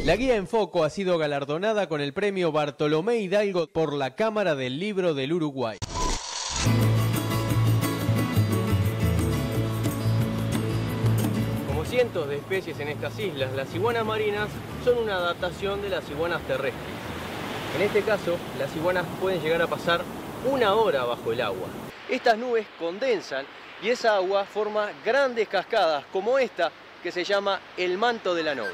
La guía en foco ha sido galardonada con el premio Bartolomé Hidalgo por la Cámara del Libro del Uruguay. Como cientos de especies en estas islas, las iguanas marinas son una adaptación de las iguanas terrestres. En este caso, las iguanas pueden llegar a pasar 1 hora bajo el agua. Estas nubes condensan y esa agua forma grandes cascadas como esta que se llama el Manto de la Novia.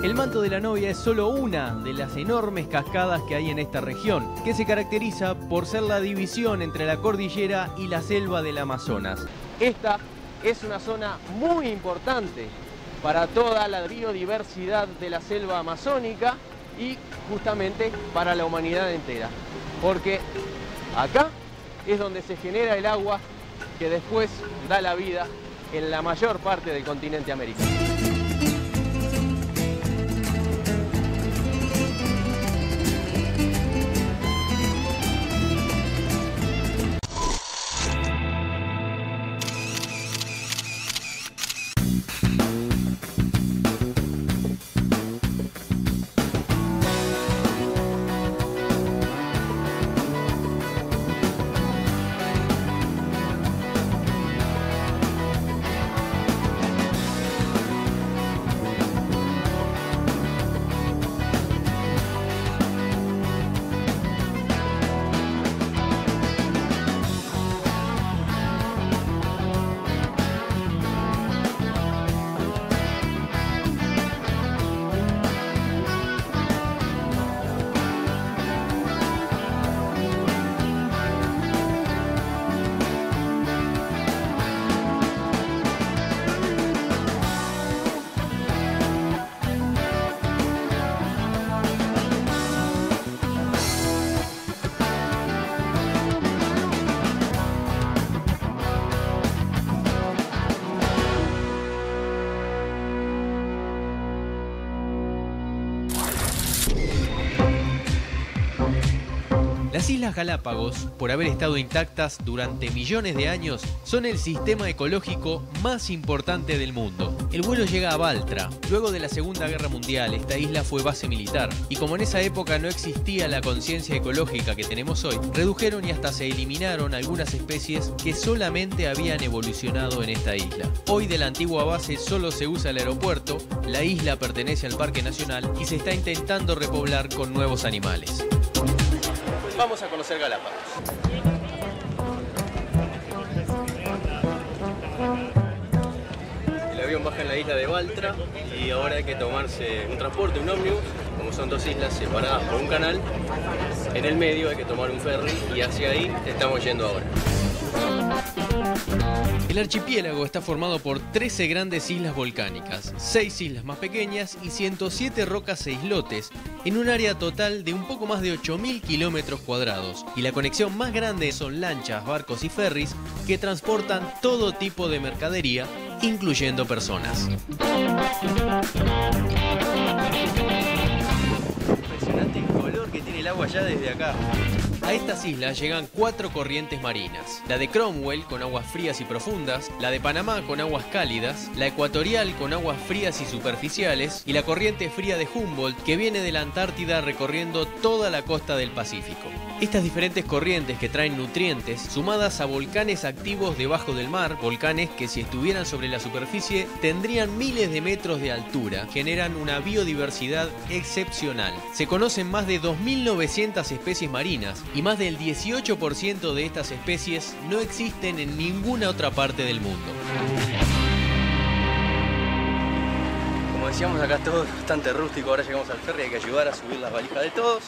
El Manto de la Novia es solo una de las enormes cascadas que hay en esta región, que se caracteriza por ser la división entre la cordillera y la selva del Amazonas. Esta es una zona muy importante para toda la biodiversidad de la selva amazónica y justamente para la humanidad entera, porque acá es donde se genera el agua que después da la vida en la mayor parte del continente americano. Las Islas Galápagos, por haber estado intactas durante millones de años, son el sistema ecológico más importante del mundo. El vuelo llega a Baltra. Luego de la Segunda Guerra Mundial, esta isla fue base militar, y como en esa época no existía la conciencia ecológica que tenemos hoy, redujeron y hasta se eliminaron algunas especies que solamente habían evolucionado en esta isla. Hoy de la antigua base solo se usa el aeropuerto, la isla pertenece al Parque Nacional y se está intentando repoblar con nuevos animales. Vamos a conocer Galápagos. El avión baja en la isla de Baltra y ahora hay que tomarse un transporte, un ómnibus. Como son dos islas separadas por un canal, en el medio hay que tomar un ferry y hacia ahí estamos yendo ahora. El archipiélago está formado por 13 grandes islas volcánicas, 6 islas más pequeñas y 107 rocas e islotes, en un área total de un poco más de 8.000 kilómetros cuadrados. Y la conexión más grande son lanchas, barcos y ferries que transportan todo tipo de mercadería, incluyendo personas. Impresionante el color que tiene el agua ya desde acá. A estas islas llegan 4 corrientes marinas, la de Cromwell con aguas frías y profundas, la de Panamá con aguas cálidas, la ecuatorial con aguas frías y superficiales y la corriente fría de Humboldt que viene de la Antártida recorriendo toda la costa del Pacífico. Estas diferentes corrientes que traen nutrientes, sumadas a volcanes activos debajo del mar, volcanes que si estuvieran sobre la superficie tendrían miles de metros de altura, generan una biodiversidad excepcional. Se conocen más de 2.900 especies marinas y más del 18% de estas especies no existen en ninguna otra parte del mundo. Como decíamos, acá todo es bastante rústico. Ahora llegamos al ferry, hay que ayudar a subir las valijas de todos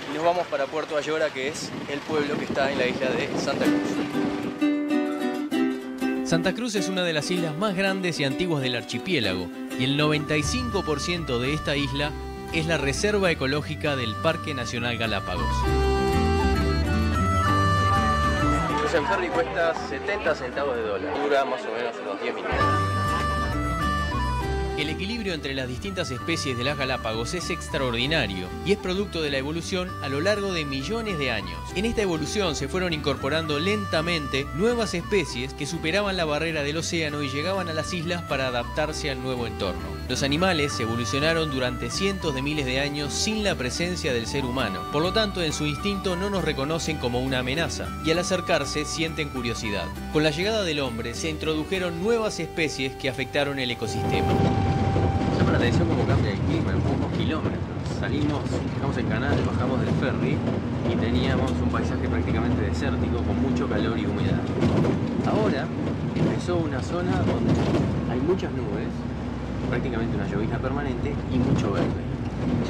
y nos vamos para Puerto Ayora, que es el pueblo que está en la isla de Santa Cruz. Santa Cruz es una de las islas más grandes y antiguas del archipiélago y el 95% de esta isla es la reserva ecológica del Parque Nacional Galápagos. El ferry cuesta 70 centavos de dólar, dura más o menos unos 10 minutos. El equilibrio entre las distintas especies de las Galápagos es extraordinario y es producto de la evolución a lo largo de millones de años. En esta evolución se fueron incorporando lentamente nuevas especies que superaban la barrera del océano y llegaban a las islas para adaptarse al nuevo entorno. Los animales evolucionaron durante cientos de miles de años sin la presencia del ser humano. Por lo tanto, en su instinto no nos reconocen como una amenaza y al acercarse sienten curiosidad. Con la llegada del hombre se introdujeron nuevas especies que afectaron el ecosistema. Llama la atención cómo cambia el clima en pocos kilómetros. Salimos, dejamos el canal, bajamos del ferry y teníamos un paisaje prácticamente desértico con mucho calor y humedad. Ahora empezó una zona donde hay muchas nubes, prácticamente una llovizna permanente y mucho verde.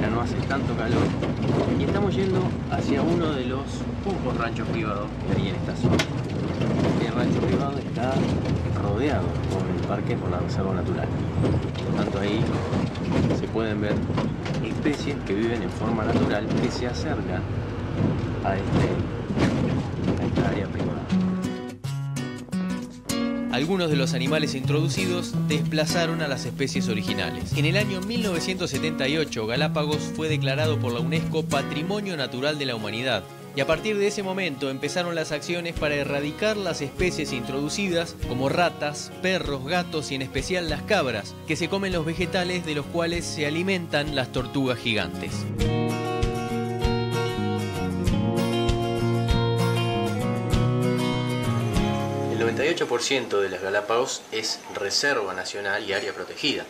Ya no hace tanto calor y estamos yendo hacia uno de los pocos ranchos privados que hay en esta zona. El rancho privado está rodeado por el parque, por la reserva natural. Por lo tanto, ahí se pueden ver especies que viven en forma natural que se acercan a esta área privada. Algunos de los animales introducidos desplazaron a las especies originales. En el año 1978, Galápagos fue declarado por la UNESCO Patrimonio Natural de la Humanidad. Y a partir de ese momento empezaron las acciones para erradicar las especies introducidas como ratas, perros, gatos y en especial las cabras, que se comen los vegetales de los cuales se alimentan las tortugas gigantes. El 98% de las Galápagos es reserva nacional y área protegida.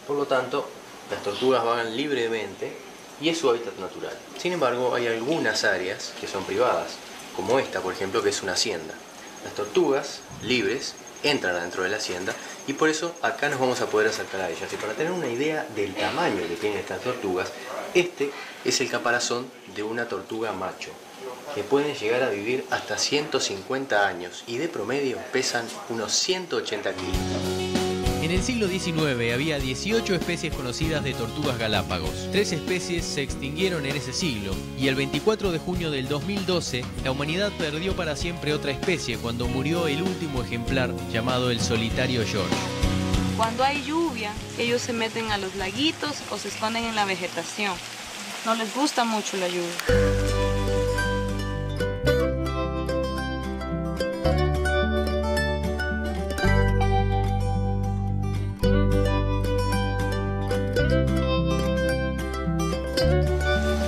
Por lo tanto, las tortugas vagan libremente y es su hábitat natural. Sin embargo, hay algunas áreas que son privadas, como esta, por ejemplo, que es una hacienda. Las tortugas libres entran adentro de la hacienda y por eso acá nos vamos a poder acercar a ellas. Y para tener una idea del tamaño que tienen estas tortugas, este es el caparazón de una tortuga macho, que pueden llegar a vivir hasta 150 años y de promedio pesan unos 180 kilos. En el siglo XIX había 18 especies conocidas de tortugas galápagos. 3 especies se extinguieron en ese siglo y el 24 de junio del 2012 la humanidad perdió para siempre otra especie cuando murió el último ejemplar llamado el solitario George. Cuando hay lluvia, ellos se meten a los laguitos o se esconden en la vegetación. No les gusta mucho la lluvia.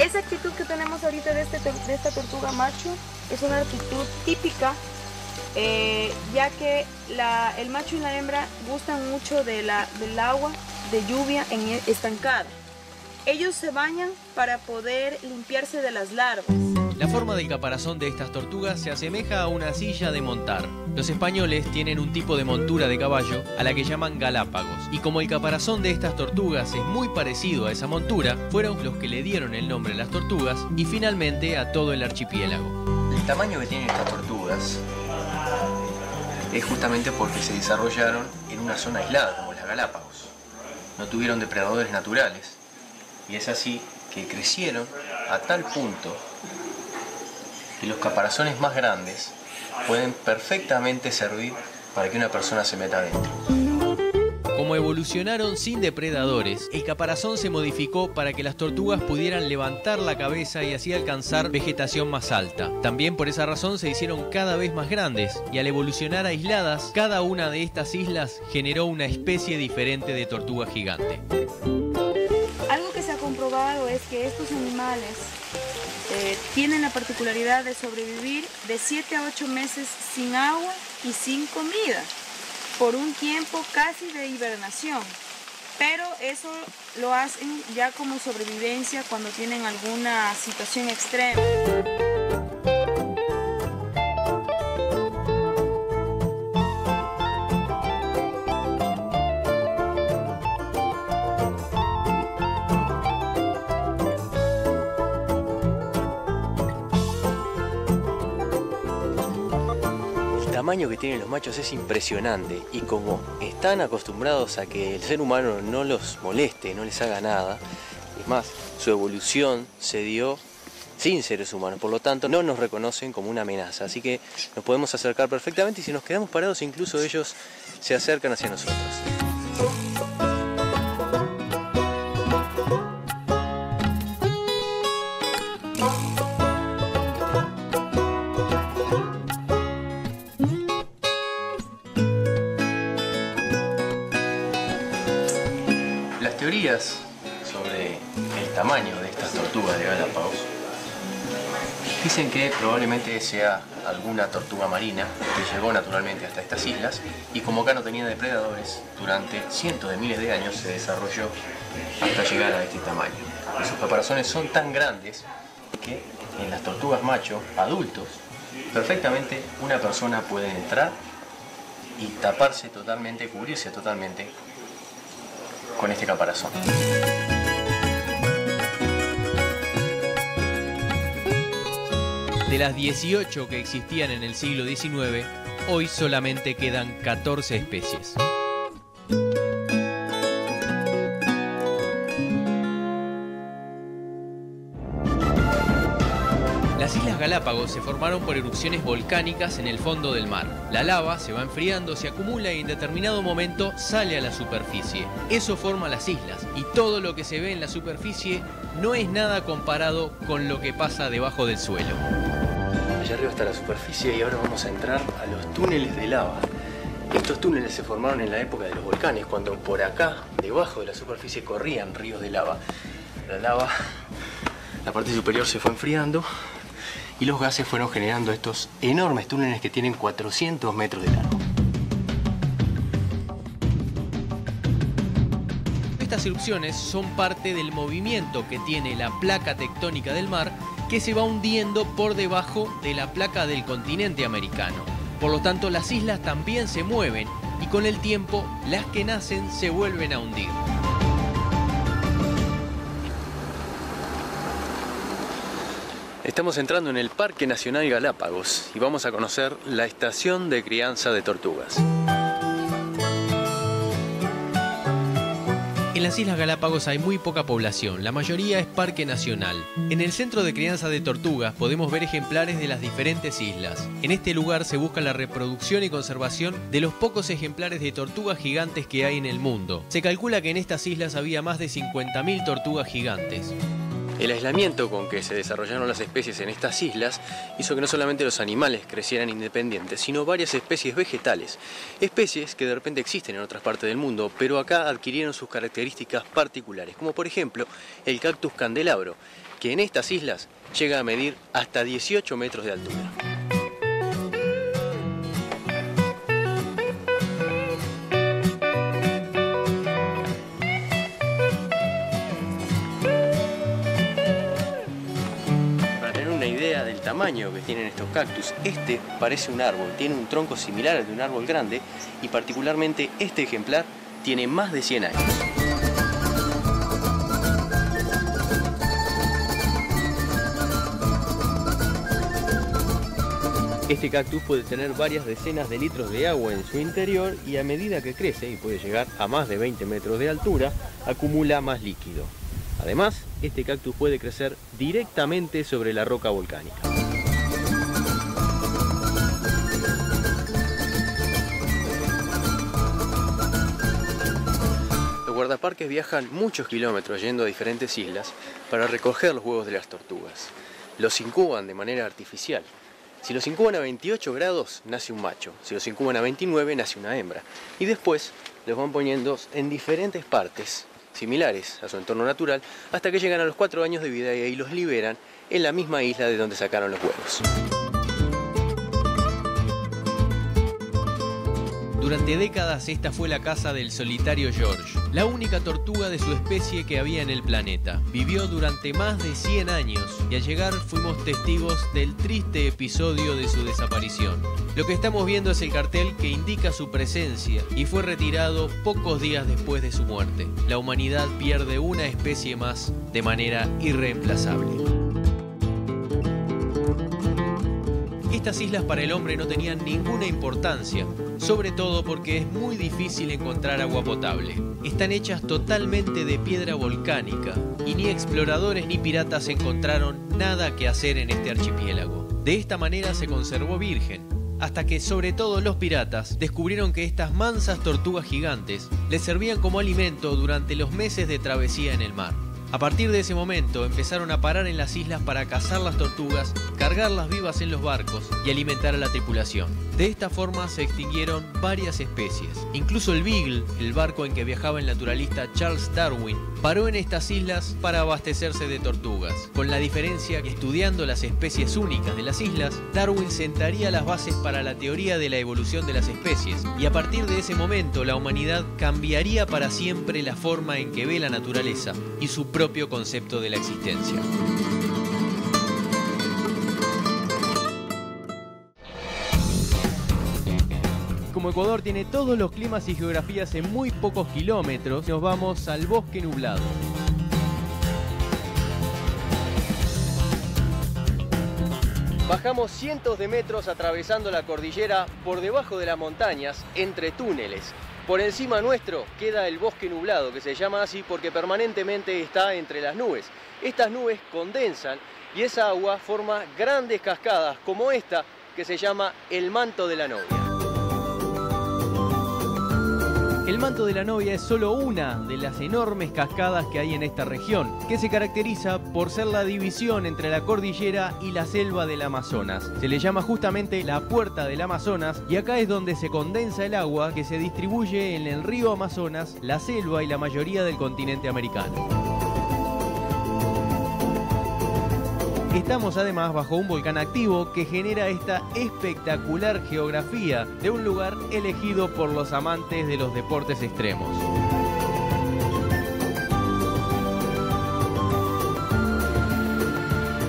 Esa actitud que tenemos ahorita de esta tortuga macho es una actitud típica, ya que el macho y la hembra gustan mucho del agua de lluvia estancada. Ellos se bañan para poder limpiarse de las larvas. La forma del caparazón de estas tortugas se asemeja a una silla de montar. Los españoles tienen un tipo de montura de caballo a la que llaman galápagos, y como el caparazón de estas tortugas es muy parecido a esa montura, fueron los que le dieron el nombre a las tortugas y finalmente a todo el archipiélago. El tamaño que tienen estas tortugas es justamente porque se desarrollaron en una zona aislada como las Galápagos. No tuvieron depredadores naturales y es así que crecieron a tal punto que los caparazones más grandes pueden perfectamente servir para que una persona se meta adentro. Como evolucionaron sin depredadores, el caparazón se modificó para que las tortugas pudieran levantar la cabeza y así alcanzar vegetación más alta. También por esa razón se hicieron cada vez más grandes y al evolucionar aisladas, cada una de estas islas generó una especie diferente de tortuga gigante. Algo que se ha comprobado es que estos animales tienen la particularidad de sobrevivir de 7 a 8 meses sin agua y sin comida, por un tiempo casi de hibernación. Pero eso lo hacen ya como sobrevivencia cuando tienen alguna situación extrema. El tamaño que tienen los machos es impresionante y como están acostumbrados a que el ser humano no los moleste, no les haga nada, es más, su evolución se dio sin seres humanos, por lo tanto no nos reconocen como una amenaza, así que nos podemos acercar perfectamente y si nos quedamos parados incluso ellos se acercan hacia nosotros. teorías sobre el tamaño de estas tortugas de Galápagos dicen que probablemente sea alguna tortuga marina que llegó naturalmente hasta estas islas y como acá no tenía depredadores, durante cientos de miles de años se desarrolló hasta llegar a este tamaño. Y sus caparazones son tan grandes que en las tortugas macho adultos perfectamente una persona puede entrar y taparse totalmente, cubrirse totalmente con este caparazón. De las 18 que existían en el siglo XIX, hoy solamente quedan 14 especies. Las Islas Galápagos se formaron por erupciones volcánicas en el fondo del mar. La lava se va enfriando, se acumula y en determinado momento sale a la superficie. Eso forma las islas y todo lo que se ve en la superficie no es nada comparado con lo que pasa debajo del suelo. Allá arriba está la superficie y ahora vamos a entrar a los túneles de lava. Estos túneles se formaron en la época de los volcanes, cuando por acá, debajo de la superficie, corrían ríos de lava. La lava, la parte superior se fue enfriando y los gases fueron generando estos enormes túneles que tienen 400 metros de largo. Estas erupciones son parte del movimiento que tiene la placa tectónica del mar, que se va hundiendo por debajo de la placa del continente americano. Por lo tanto, las islas también se mueven y con el tiempo las que nacen se vuelven a hundir. Estamos entrando en el Parque Nacional Galápagos y vamos a conocer la estación de crianza de tortugas. En las Islas Galápagos hay muy poca población, la mayoría es parque nacional. En el centro de crianza de tortugas podemos ver ejemplares de las diferentes islas. En este lugar se busca la reproducción y conservación de los pocos ejemplares de tortugas gigantes que hay en el mundo. Se calcula que en estas islas había más de 50.000 tortugas gigantes. El aislamiento con que se desarrollaron las especies en estas islas hizo que no solamente los animales crecieran independientes, sino varias especies vegetales. Especies que de repente existen en otras partes del mundo, pero acá adquirieron sus características particulares, como por ejemplo el cactus candelabro, que en estas islas llega a medir hasta 18 metros de altura. Tamaño que tienen estos cactus. Este parece un árbol, tiene un tronco similar al de un árbol grande y particularmente este ejemplar tiene más de 100 años. Este cactus puede tener varias decenas de litros de agua en su interior y a medida que crece y puede llegar a más de 20 metros de altura, acumula más líquido. Además, este cactus puede crecer directamente sobre la roca volcánica. Los guardaparques viajan muchos kilómetros yendo a diferentes islas para recoger los huevos de las tortugas. Los incuban de manera artificial. Si los incuban a 28 grados, nace un macho. Si los incuban a 29, nace una hembra. Y después los van poniendo en diferentes partes similares a su entorno natural hasta que llegan a los 4 años de vida y ahí los liberan en la misma isla de donde sacaron los huevos. Durante décadas esta fue la casa del solitario George, la única tortuga de su especie que había en el planeta. Vivió durante más de 100 años y al llegar fuimos testigos del triste episodio de su desaparición. Lo que estamos viendo es el cartel que indica su presencia y fue retirado pocos días después de su muerte. La humanidad pierde una especie más de manera irreemplazable. Estas islas para el hombre no tenían ninguna importancia, sobre todo porque es muy difícil encontrar agua potable. Están hechas totalmente de piedra volcánica y ni exploradores ni piratas encontraron nada que hacer en este archipiélago. De esta manera se conservó virgen, hasta que sobre todo los piratas descubrieron que estas mansas tortugas gigantes les servían como alimento durante los meses de travesía en el mar. A partir de ese momento empezaron a parar en las islas para cazar las tortugas, cargarlas vivas en los barcos y alimentar a la tripulación. De esta forma se extinguieron varias especies. Incluso el Beagle, el barco en que viajaba el naturalista Charles Darwin, paró en estas islas para abastecerse de tortugas. Con la diferencia que estudiando las especies únicas de las islas, Darwin sentaría las bases para la teoría de la evolución de las especies, y a partir de ese momento la humanidad cambiaría para siempre la forma en que ve la naturaleza y su propio concepto de la existencia. Como Ecuador tiene todos los climas y geografías en muy pocos kilómetros, nos vamos al bosque nublado. Bajamos cientos de metros atravesando la cordillera por debajo de las montañas, entre túneles. Por encima nuestro queda el bosque nublado, que se llama así porque permanentemente está entre las nubes. Estas nubes condensan y esa agua forma grandes cascadas como esta, que se llama el Manto de la Novia. El Manto de la Novia es solo una de las enormes cascadas que hay en esta región, que se caracteriza por ser la división entre la cordillera y la selva del Amazonas. Se le llama justamente la Puerta del Amazonas y acá es donde se condensa el agua que se distribuye en el río Amazonas, la selva y la mayoría del continente americano. Estamos además bajo un volcán activo que genera esta espectacular geografía de un lugar elegido por los amantes de los deportes extremos.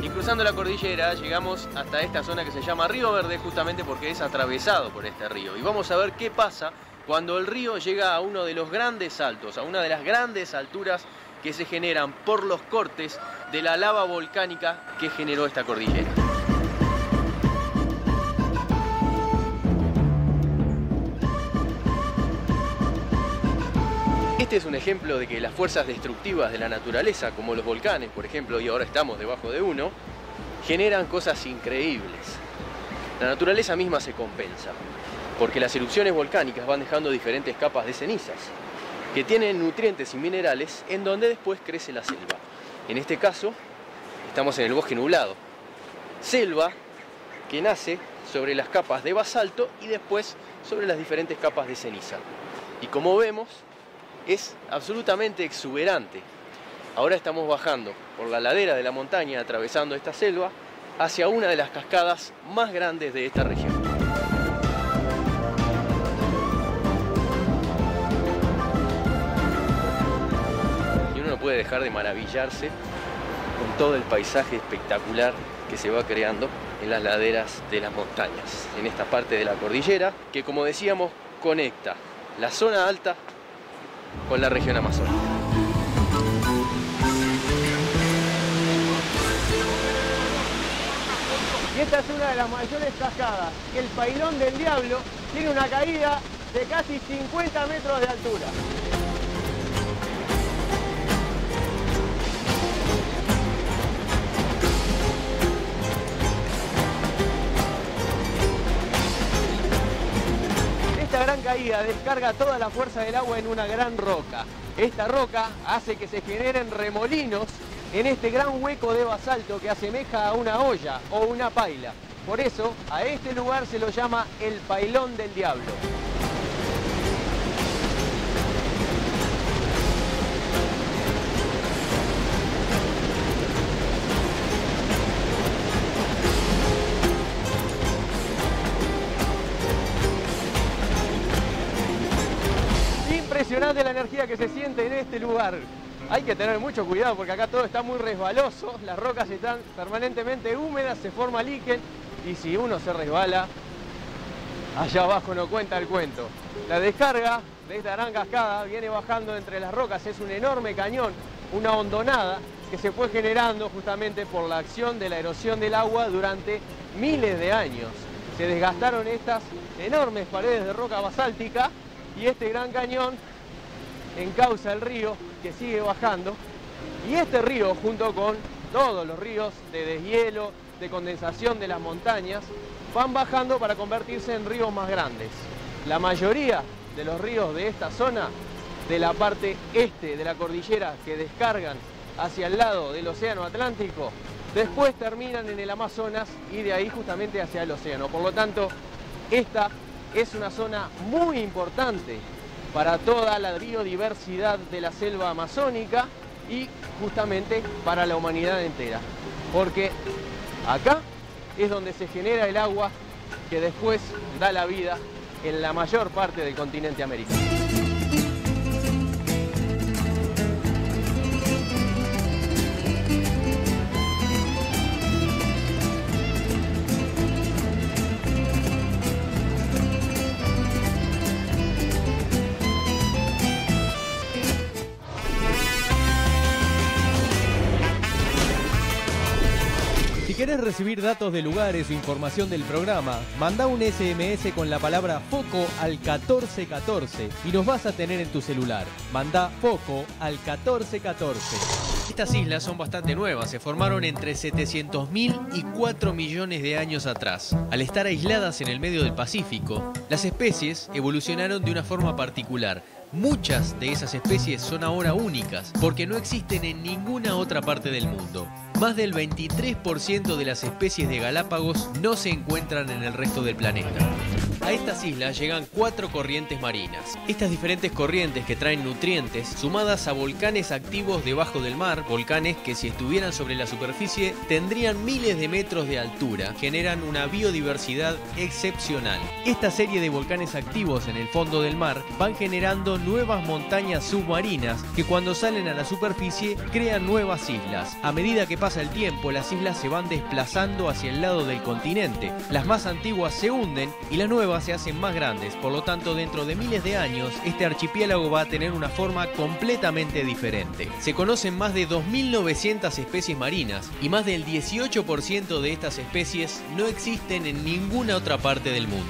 Y cruzando la cordillera llegamos hasta esta zona que se llama Río Verde, justamente porque es atravesado por este río. Y vamos a ver qué pasa cuando el río llega a uno de los grandes saltos, a una de las grandes alturas que se generan por los cortes de la lava volcánica que generó esta cordillera. Este es un ejemplo de que las fuerzas destructivas de la naturaleza, como los volcanes, por ejemplo, y ahora estamos debajo de uno, generan cosas increíbles. La naturaleza misma se compensa, porque las erupciones volcánicas van dejando diferentes capas de cenizas, que tienen nutrientes y minerales en donde después crece la selva. En este caso, estamos en el bosque nublado. Selva que nace sobre las capas de basalto y después sobre las diferentes capas de ceniza. Y como vemos, es absolutamente exuberante. Ahora estamos bajando por la ladera de la montaña, atravesando esta selva, hacia una de las cascadas más grandes de esta región. Puede dejar de maravillarse con todo el paisaje espectacular que se va creando en las laderas de las montañas, en esta parte de la cordillera que, como decíamos, conecta la zona alta con la región amazónica. Y esta es una de las mayores cascadas. El Pailón del Diablo tiene una caída de casi 50 metros de altura. Esta gran caída descarga toda la fuerza del agua en una gran roca. Esta roca hace que se generen remolinos en este gran hueco de basalto que asemeja a una olla o una paila. Por eso a este lugar se lo llama el Pailón del Diablo. Impresionante la energía que se siente en este lugar. Hay que tener mucho cuidado porque acá todo está muy resbaloso, las rocas están permanentemente húmedas, se forma líquen y si uno se resbala, allá abajo no cuenta el cuento. La descarga de esta gran cascada viene bajando entre las rocas, es un enorme cañón, una hondonada que se fue generando justamente por la acción de la erosión del agua durante miles de años. Se desgastaron estas enormes paredes de roca basáltica y este gran cañón encauza el río que sigue bajando y este río, junto con todos los ríos de deshielo, de condensación de las montañas, van bajando para convertirse en ríos más grandes. La mayoría de los ríos de esta zona, de la parte este de la cordillera que descargan hacia el lado del océano Atlántico, después terminan en el Amazonas y de ahí justamente hacia el océano. Por lo tanto, Esta es una zona muy importante para toda la biodiversidad de la selva amazónica y justamente para la humanidad entera, porque acá es donde se genera el agua que después da la vida en la mayor parte del continente americano. Si querés recibir datos de lugares o información del programa, manda un SMS con la palabra FOCO al 1414 y nos vas a tener en tu celular. Manda FOCO al 1414. Estas islas son bastante nuevas, se formaron entre 700.000 y 4 millones de años atrás. Al estar aisladas en el medio del Pacífico, las especies evolucionaron de una forma particular. Muchas de esas especies son ahora únicas, porque no existen en ninguna otra parte del mundo. Más del 23% de las especies de Galápagos no se encuentran en el resto del planeta. A estas islas llegan 4 corrientes marinas. Estas diferentes corrientes que traen nutrientes, sumadas a volcanes activos debajo del mar, volcanes que si estuvieran sobre la superficie tendrían miles de metros de altura, generan una biodiversidad excepcional. Esta serie de volcanes activos en el fondo del mar van generando nuevas montañas submarinas que cuando salen a la superficie crean nuevas islas. A medida que pasa el tiempo, las islas se van desplazando hacia el lado del continente. Las más antiguas se hunden y las nuevas se hacen más grandes, por lo tanto dentro de miles de años este archipiélago va a tener una forma completamente diferente. Se conocen más de 2.900 especies marinas y más del 18% de estas especies no existen en ninguna otra parte del mundo.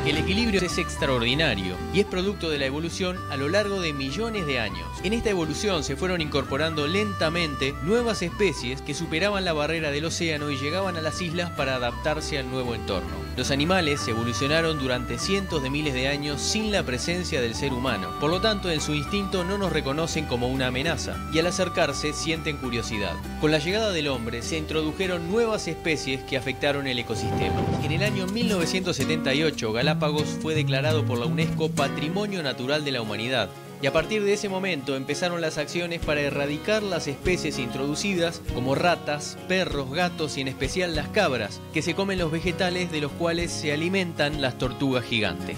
El equilibrio es extraordinario y es producto de la evolución a lo largo de millones de años. En esta evolución se fueron incorporando lentamente nuevas especies que superaban la barrera del océano y llegaban a las islas para adaptarse al nuevo entorno. Los animales evolucionaron durante cientos de miles de años sin la presencia del ser humano. Por lo tanto, en su instinto no nos reconocen como una amenaza y al acercarse sienten curiosidad. Con la llegada del hombre se introdujeron nuevas especies que afectaron el ecosistema. En el año 1978, Galápagos fue declarado por la UNESCO Patrimonio Natural de la Humanidad. Y a partir de ese momento empezaron las acciones para erradicar las especies introducidas como ratas, perros, gatos y en especial las cabras, que se comen los vegetales de los cuales se alimentan las tortugas gigantes.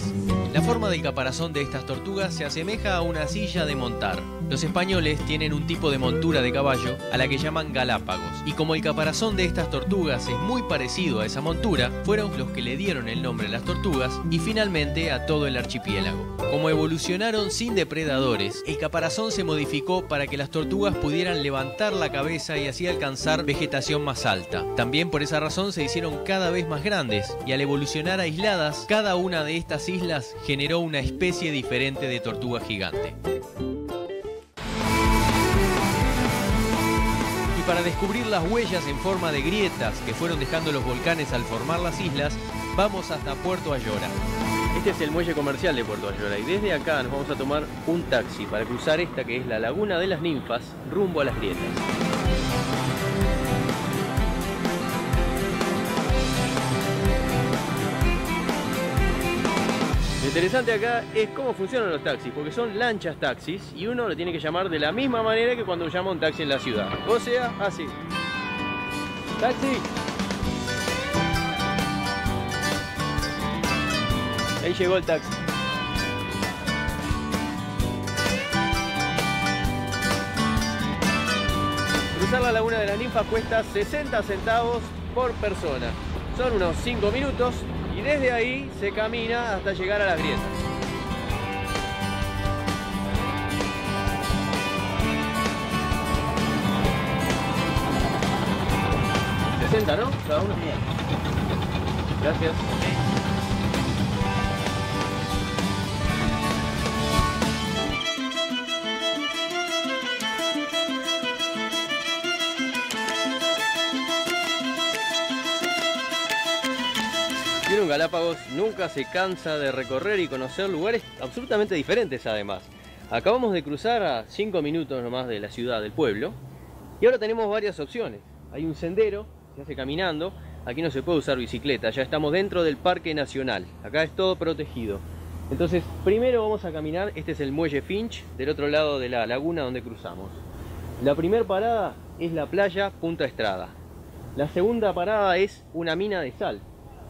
La forma del caparazón de estas tortugas se asemeja a una silla de montar. Los españoles tienen un tipo de montura de caballo a la que llaman Galápagos, y como el caparazón de estas tortugas es muy parecido a esa montura, fueron los que le dieron el nombre a las tortugas y finalmente a todo el archipiélago. Como evolucionaron sin depredadores, el caparazón se modificó para que las tortugas pudieran levantar la cabeza y así alcanzar vegetación más alta. También por esa razón se hicieron cada vez más grandes y al evolucionar aisladas, cada una de estas islas generó una especie diferente de tortuga gigante. Y para descubrir las huellas en forma de grietas que fueron dejando los volcanes al formar las islas, vamos hasta Puerto Ayora. Este es el muelle comercial de Puerto Ayora y desde acá nos vamos a tomar un taxi para cruzar esta que es la Laguna de las Ninfas rumbo a las grietas. Lo interesante acá es cómo funcionan los taxis, porque son lanchas taxis y uno lo tiene que llamar de la misma manera que cuando llama un taxi en la ciudad. O sea, así. ¡Taxi! Ahí llegó el taxi. Cruzar la Laguna de las Ninfas cuesta 60 centavos por persona. Son unos 5 minutos y desde ahí se camina hasta llegar a las grietas. $60, ¿no? Cada uno. Gracias. Un Galápagos nunca se cansa de recorrer y conocer lugares absolutamente diferentes además. Acabamos de cruzar a 5 minutos nomás de la ciudad, del pueblo, y ahora tenemos varias opciones. Hay un sendero, se hace caminando, aquí no se puede usar bicicleta, ya estamos dentro del Parque Nacional, acá es todo protegido. Entonces primero vamos a caminar, este es el muelle Finch, del otro lado de la laguna donde cruzamos. La primera parada es la playa Punta Estrada, la segunda parada es una mina de sal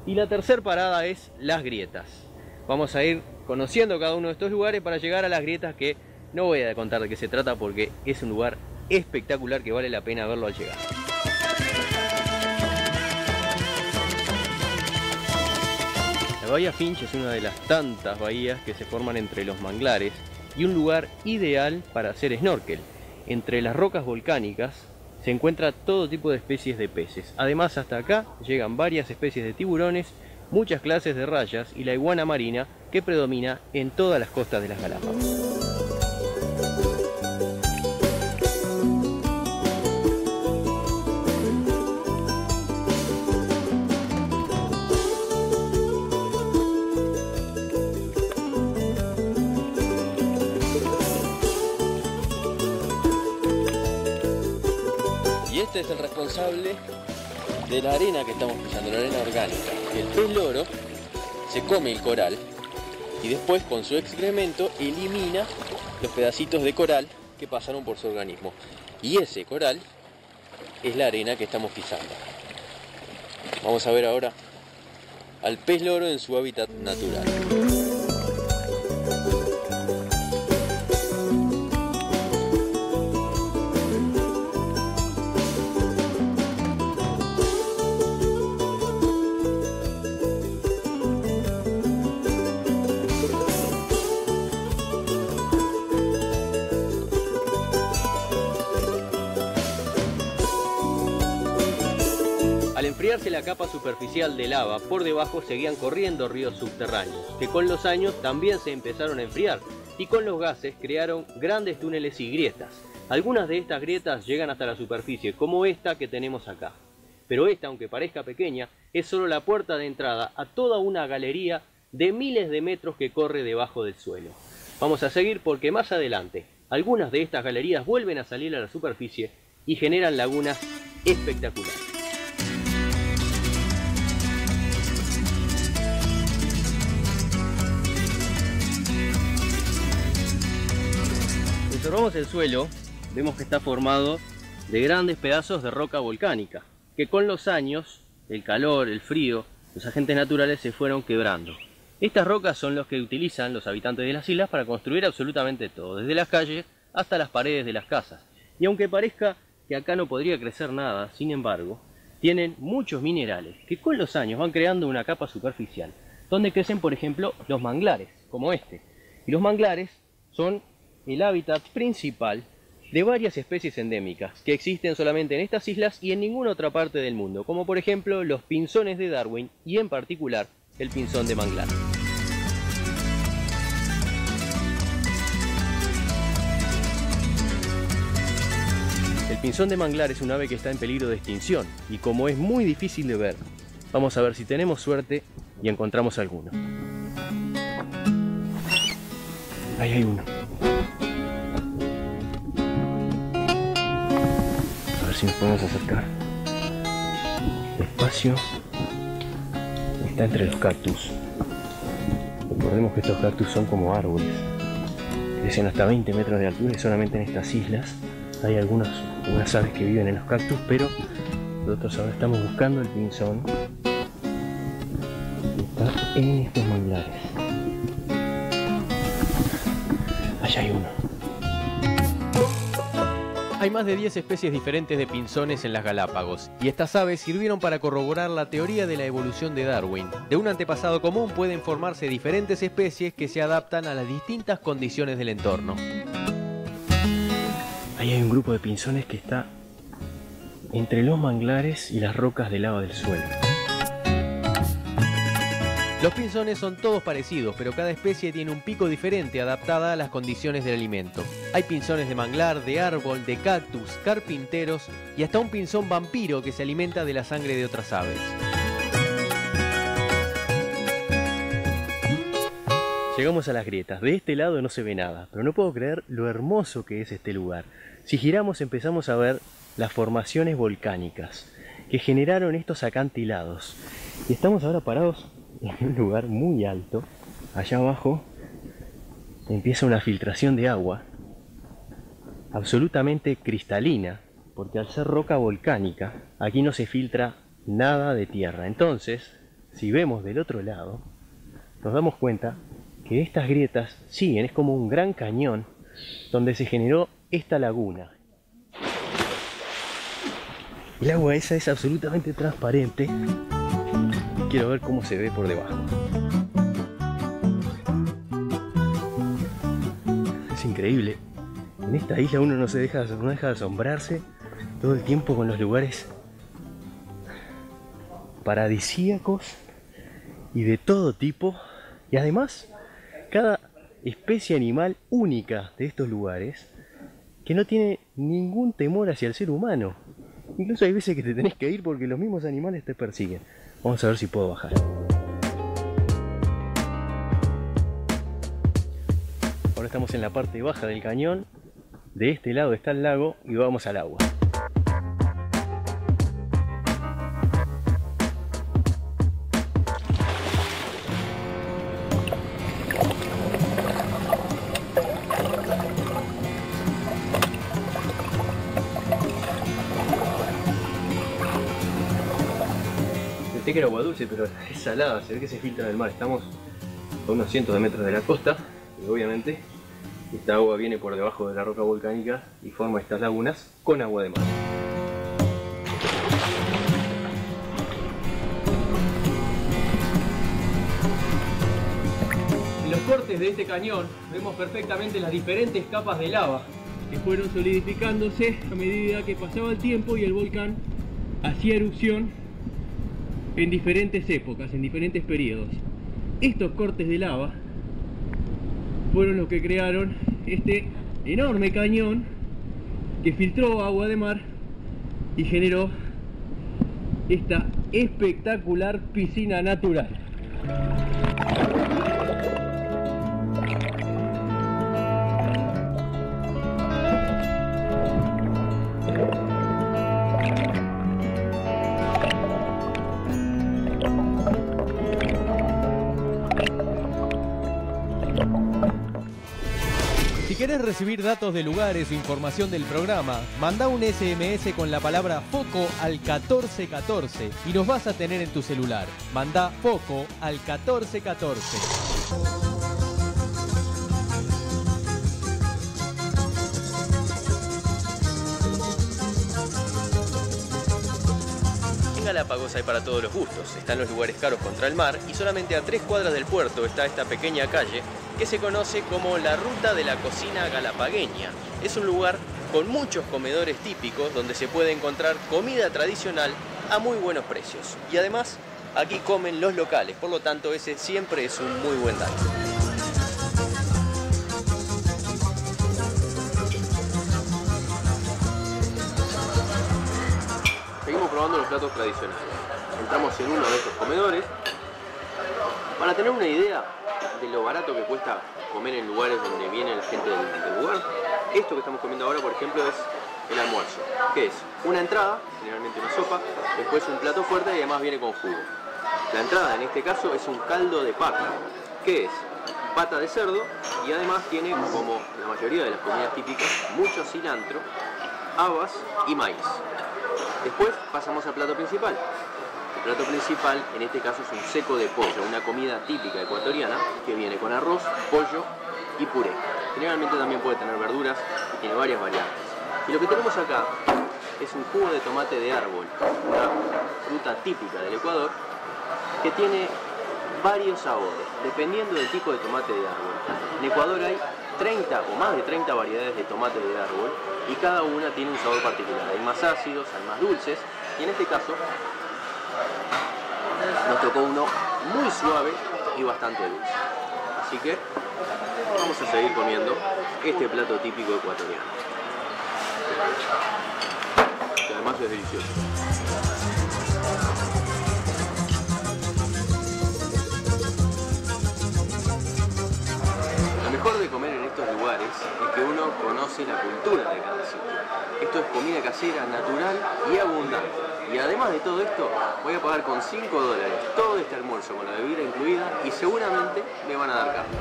y la tercera parada es Las Grietas. Vamos a ir conociendo cada uno de estos lugares para llegar a Las Grietas, que no voy a contar de qué se trata porque es un lugar espectacular que vale la pena verlo al llegar. La bahía Finch es una de las tantas bahías que se forman entre los manglares y un lugar ideal para hacer snorkel. Entre las rocas volcánicas se encuentra todo tipo de especies de peces. Además, hasta acá llegan varias especies de tiburones, muchas clases de rayas y la iguana marina que predomina en todas las costas de las Galápagos. Este es el responsable de la arena que estamos pisando, la arena orgánica. El pez loro se come el coral y después con su excremento elimina los pedacitos de coral que pasaron por su organismo. Y ese coral es la arena que estamos pisando. Vamos a ver ahora al pez loro en su hábitat natural. Al enfriarse la capa superficial de lava, por debajo seguían corriendo ríos subterráneos, que con los años también se empezaron a enfriar, y con los gases crearon grandes túneles y grietas. Algunas de estas grietas llegan hasta la superficie, como esta que tenemos acá. Pero esta, aunque parezca pequeña, es solo la puerta de entrada a toda una galería de miles de metros que corre debajo del suelo. Vamos a seguir porque más adelante, algunas de estas galerías vuelven a salir a la superficie y generan lagunas espectaculares. Si observamos el suelo, vemos que está formado de grandes pedazos de roca volcánica, que con los años, el calor, el frío, los agentes naturales se fueron quebrando. Estas rocas son los que utilizan los habitantes de las islas para construir absolutamente todo, desde las calles hasta las paredes de las casas. Y aunque parezca que acá no podría crecer nada, sin embargo, tienen muchos minerales que con los años van creando una capa superficial, donde crecen, por ejemplo, los manglares, como este. Y los manglares son el hábitat principal de varias especies endémicas que existen solamente en estas islas y en ninguna otra parte del mundo, como por ejemplo los pinzones de Darwin y en particular el pinzón de manglar. El pinzón de manglar es un ave que está en peligro de extinción y como es muy difícil de ver, vamos a ver si tenemos suerte y encontramos alguno. Ahí hay uno. A ver si nos podemos acercar. Despacio. Está entre los cactus. Recordemos que estos cactus son como árboles. Crecen hasta 20 metros de altura y solamente en estas islas hay algunas aves que viven en los cactus, pero nosotros ahora estamos buscando el pinzón que está en estos manglares. Allá hay uno. Hay más de 10 especies diferentes de pinzones en las Galápagos, y estas aves sirvieron para corroborar la teoría de la evolución de Darwin. De un antepasado común pueden formarse diferentes especies que se adaptan a las distintas condiciones del entorno. Ahí hay un grupo de pinzones que está entre los manglares y las rocas de lava del suelo. Los pinzones son todos parecidos, pero cada especie tiene un pico diferente adaptada a las condiciones del alimento. Hay pinzones de manglar, de árbol, de cactus, carpinteros y hasta un pinzón vampiro que se alimenta de la sangre de otras aves. Llegamos a las grietas. De este lado no se ve nada, pero no puedo creer lo hermoso que es este lugar. Si giramos empezamos a ver las formaciones volcánicas, que generaron estos acantilados. Y estamos ahora parados en un lugar muy alto. Allá abajo empieza una filtración de agua absolutamente cristalina, porque al ser roca volcánica aquí no se filtra nada de tierra. Entonces, si vemos del otro lado, nos damos cuenta que estas grietas siguen, es como un gran cañón donde se generó esta laguna. El agua esa es absolutamente transparente. Quiero ver cómo se ve por debajo. Es increíble. En esta isla uno no deja de asombrarse todo el tiempo con los lugares paradisíacos y de todo tipo. Y además, cada especie animal única de estos lugares que no tiene ningún temor hacia el ser humano. Incluso hay veces que te tenés que ir porque los mismos animales te persiguen. Vamos a ver si puedo bajar. Ahora estamos en la parte baja del cañón. De este lado está el lago y vamos al agua. Pensé que era agua dulce, pero es salada, se ve que se filtra en el mar. Estamos a unos cientos de metros de la costa y obviamente esta agua viene por debajo de la roca volcánica y forma estas lagunas con agua de mar. En los cortes de este cañón vemos perfectamente las diferentes capas de lava que fueron solidificándose a medida que pasaba el tiempo y el volcán hacía erupción en diferentes épocas, en diferentes periodos. Estos cortes de lava fueron los que crearon este enorme cañón que filtró agua de mar y generó esta espectacular piscina natural. Si querés recibir datos de lugares o información del programa, manda un SMS con la palabra FOCO al 1414 y nos vas a tener en tu celular. Manda FOCO al 1414. En Galápagos hay para todos los gustos. Están los lugares caros contra el mar y solamente a 3 cuadras del puerto está esta pequeña calle que se conoce como la Ruta de la Cocina Galapagueña. Es un lugar con muchos comedores típicos donde se puede encontrar comida tradicional a muy buenos precios. Y además, aquí comen los locales, por lo tanto ese siempre es un muy buen dato. Seguimos probando los platos tradicionales. Entramos en uno de estos comedores. Para tener una idea de lo barato que cuesta comer en lugares donde viene la gente del lugar, esto que estamos comiendo ahora, por ejemplo, es el almuerzo, que es una entrada, generalmente una sopa, después un plato fuerte y además viene con jugo. La entrada en este caso es un caldo de pata, que es pata de cerdo y además tiene, como la mayoría de las comidas típicas, mucho cilantro, habas y maíz. Después pasamos al plato principal. El plato principal en este caso es un seco de pollo, una comida típica ecuatoriana que viene con arroz, pollo y puré. Generalmente también puede tener verduras y tiene varias variantes. Y lo que tenemos acá es un jugo de tomate de árbol, una fruta típica del Ecuador que tiene varios sabores, dependiendo del tipo de tomate de árbol. En Ecuador hay 30 o más de 30 variedades de tomate de árbol y cada una tiene un sabor particular. Hay más ácidos, hay más dulces y en este caso nos tocó uno muy suave y bastante dulce. Así que vamos a seguir comiendo este plato típico ecuatoriano, que además es delicioso. Lo mejor de comer en estos lugares es que uno conoce la cultura de cada sitio. Esto es comida casera, natural y abundante. Y además de todo esto, voy a pagar con $5 todo este almuerzo con la bebida incluida y seguramente me van a dar carne.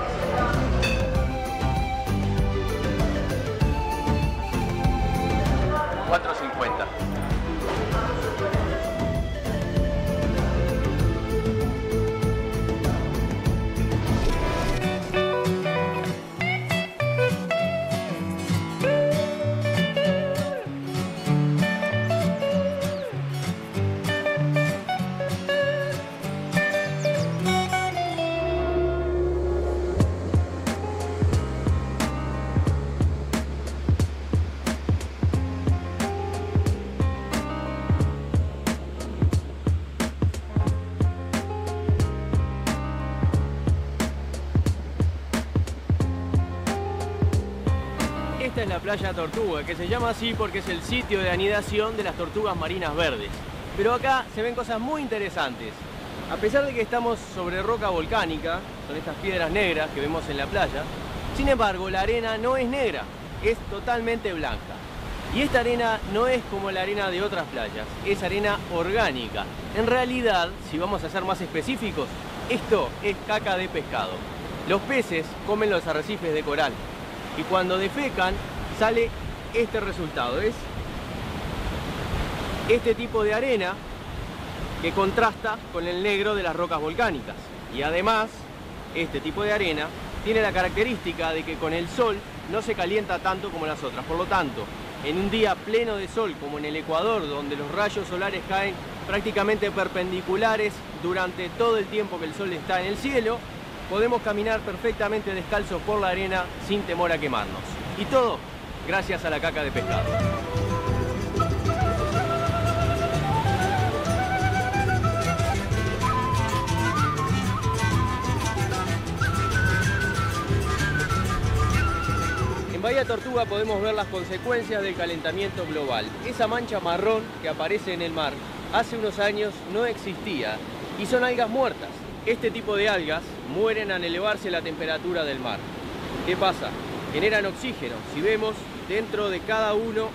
$4.50. Esta es la playa Tortuga, que se llama así porque es el sitio de anidación de las tortugas marinas verdes. Pero acá se ven cosas muy interesantes. A pesar de que estamos sobre roca volcánica, son estas piedras negras que vemos en la playa, sin embargo la arena no es negra, es totalmente blanca. Y esta arena no es como la arena de otras playas, es arena orgánica. En realidad, si vamos a ser más específicos, esto es caca de pescado. Los peces comen los arrecifes de coral. Y cuando defecan sale este resultado, es este tipo de arena que contrasta con el negro de las rocas volcánicas. Y además, este tipo de arena tiene la característica de que con el sol no se calienta tanto como las otras. Por lo tanto, en un día pleno de sol como en el Ecuador, donde los rayos solares caen prácticamente perpendiculares durante todo el tiempo que el sol está en el cielo, podemos caminar perfectamente descalzos por la arena sin temor a quemarnos. Y todo gracias a la caca de pescado. En Bahía Tortuga podemos ver las consecuencias del calentamiento global. Esa mancha marrón que aparece en el mar hace unos años no existía y son algas muertas. Este tipo de algas mueren al elevarse la temperatura del mar. ¿Qué pasa? Generan oxígeno. Si vemos, dentro de cada uno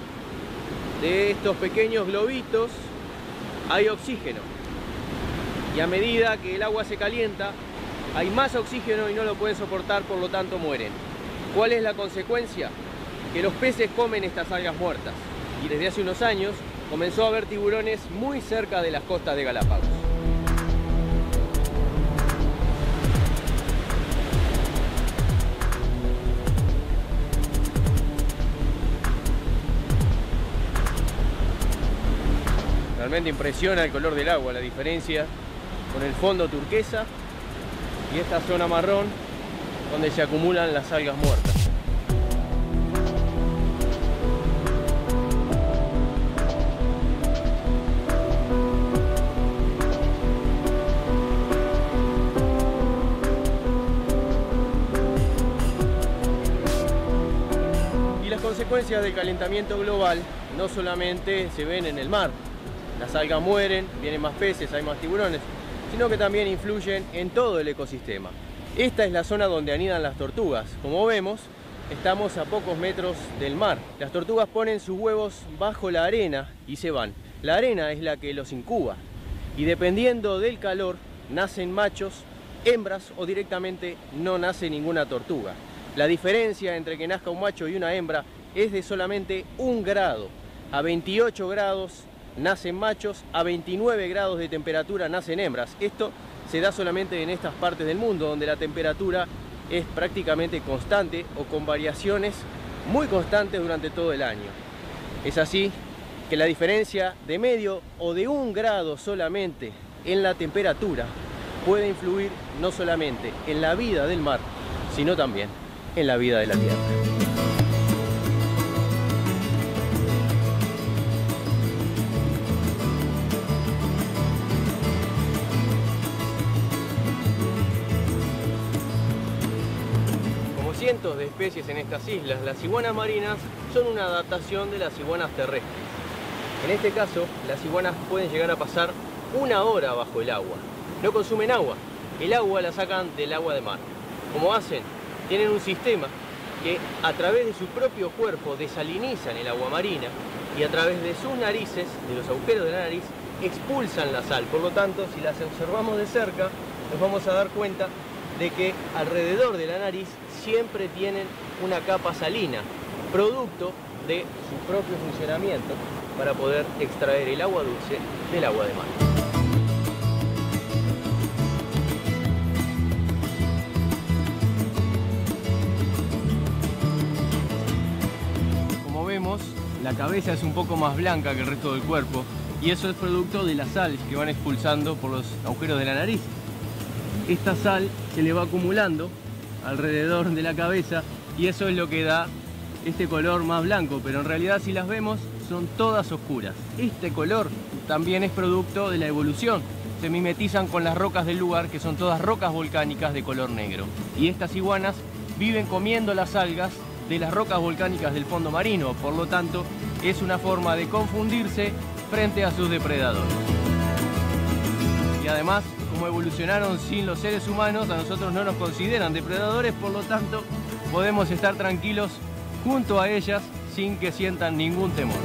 de estos pequeños globitos hay oxígeno. Y a medida que el agua se calienta, hay más oxígeno y no lo pueden soportar, por lo tanto mueren. ¿Cuál es la consecuencia? Que los peces comen estas algas muertas. Y desde hace unos años comenzó a haber tiburones muy cerca de las costas de Galápagos. Realmente impresiona el color del agua, la diferencia con el fondo turquesa y esta zona marrón donde se acumulan las algas muertas. Y las consecuencias del calentamiento global no solamente se ven en el mar. Las algas mueren, vienen más peces, hay más tiburones, sino que también influyen en todo el ecosistema. Esta es la zona donde anidan las tortugas. Como vemos, estamos a pocos metros del mar. Las tortugas ponen sus huevos bajo la arena y se van. La arena es la que los incuba y dependiendo del calor nacen machos, hembras o directamente no nace ninguna tortuga. La diferencia entre que nazca un macho y una hembra es de solamente 1 grado. A 28 grados nacen machos, a 29 grados de temperatura nacen hembras. Esto se da solamente en estas partes del mundo donde la temperatura es prácticamente constante o con variaciones muy constantes durante todo el año. Es así que la diferencia de medio o de 1 grado solamente en la temperatura puede influir no solamente en la vida del mar, sino también en la vida de la tierra. Cientos de especies en estas islas, las iguanas marinas son una adaptación de las iguanas terrestres. En este caso, las iguanas pueden llegar a pasar 1 hora bajo el agua. No consumen agua, el agua la sacan del agua de mar. ¿Cómo hacen? tienen un sistema que a través de su propio cuerpo desalinizan el agua marina y a través de sus narices, de los agujeros de la nariz, expulsan la sal. Por lo tanto, si las observamos de cerca, nos vamos a dar cuenta de que alrededor de la nariz siempre tienen una capa salina, producto de su propio funcionamiento para poder extraer el agua dulce del agua de mar. Como vemos, la cabeza es un poco más blanca que el resto del cuerpo y eso es producto de la sal que van expulsando por los agujeros de la nariz. Esta sal se le va acumulando alrededor de la cabeza y eso es lo que da este color más blanco, pero en realidad si las vemos son todas oscuras. Este color también es producto de la evolución. Se mimetizan con las rocas del lugar, que son todas rocas volcánicas de color negro. Y estas iguanas viven comiendo las algas de las rocas volcánicas del fondo marino, por lo tanto es una forma de confundirse frente a sus depredadores. Y además, como evolucionaron sin los seres humanos, a nosotros no nos consideran depredadores, por lo tanto podemos estar tranquilos junto a ellas sin que sientan ningún temor.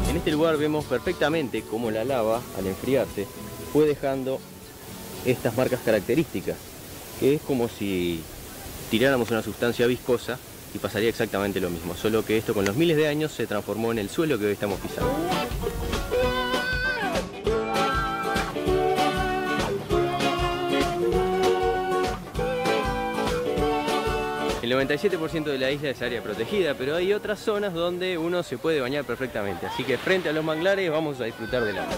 En este lugar vemos perfectamente cómo la lava, al enfriarse, fue dejando estas marcas características, que es como si tiráramos una sustancia viscosa y pasaría exactamente lo mismo, solo que esto con los miles de años se transformó en el suelo que hoy estamos pisando. El 97% de la isla es área protegida, pero hay otras zonas donde uno se puede bañar perfectamente, así que frente a los manglares vamos a disfrutar del agua.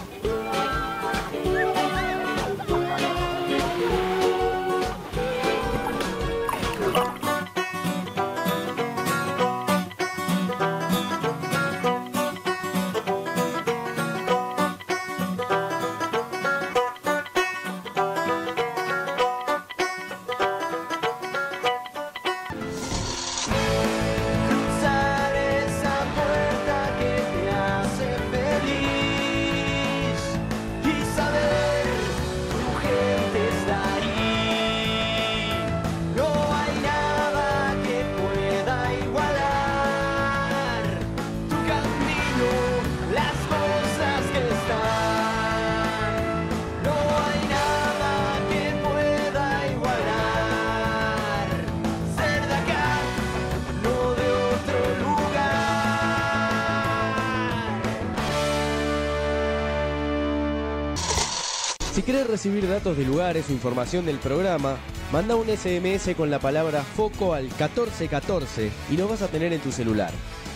Si querés recibir datos de lugares o información del programa, manda un SMS con la palabra FOCO al 1414 y lo vas a tener en tu celular.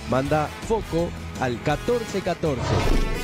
Manda FOCO al 1414.